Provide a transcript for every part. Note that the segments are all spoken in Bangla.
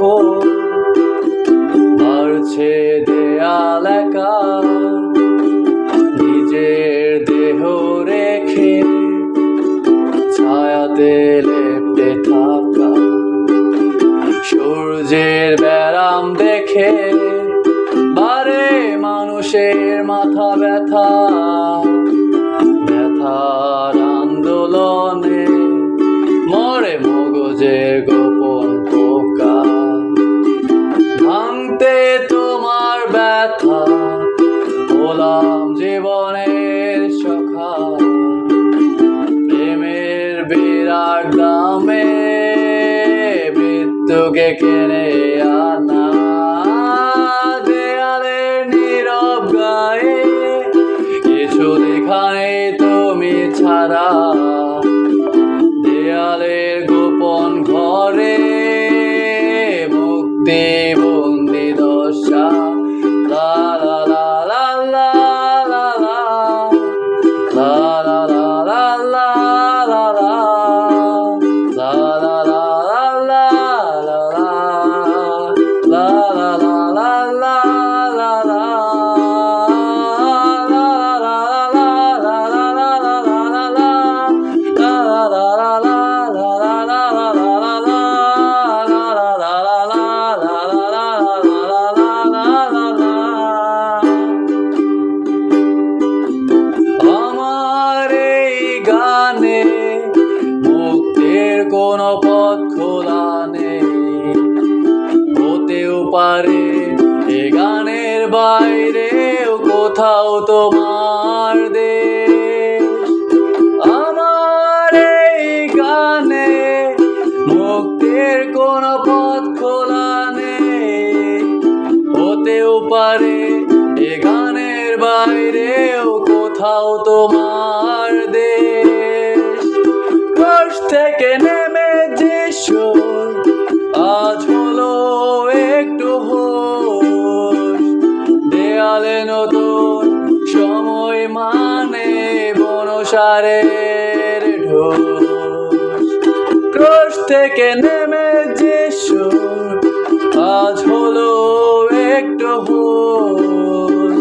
যখন বাড়ছে দেয়াল একা, নিজের দেহ রেখে ছায়াতে লেপ্টে থাকা, সূর্যের ব্যারাম দেখে বারে মানুষের মাথা ব্যথা, ব্যথার আন্দোলনে মরে মগজের গোপন পোকা। ভাঙতে তোমার ব্যথা হলাম জীবনের সখা, প্রেমের বিরাট দামে মৃত্যুকে কেনে আনা। দেয়ালের নীরব গায়ে কিছু লেখা নেই তুমি ছাড়া, দেয়ালের গোপন ঘরে মুক্তি বন্দি দশা। লা লা লা লা লা লা লা লা লা লা লা লা লা লা লা লা লা লা মুক্তির কোন পথ খোলা নেই, হতেও পারে এ গানের বাইরেও কোথাও তোমার দেশ। আমার এই গানে মুক্তির কোন পথ খোলা নেই, হতেও পারে এ গানের বাইরেও কোথাও তোমার দেশ। ক্রস থেকে নেমে যে সুর আজ হলো একটু হোশ, দেয়ালে নতুন সময় মানে বনসারের ঢোস। ক্রস থেকে নেমে যে সুর আজ হলো একটু হোশ,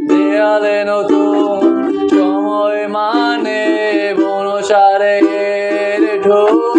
দেয়ালে নতুন সময় মানে বনসারের ঢোস।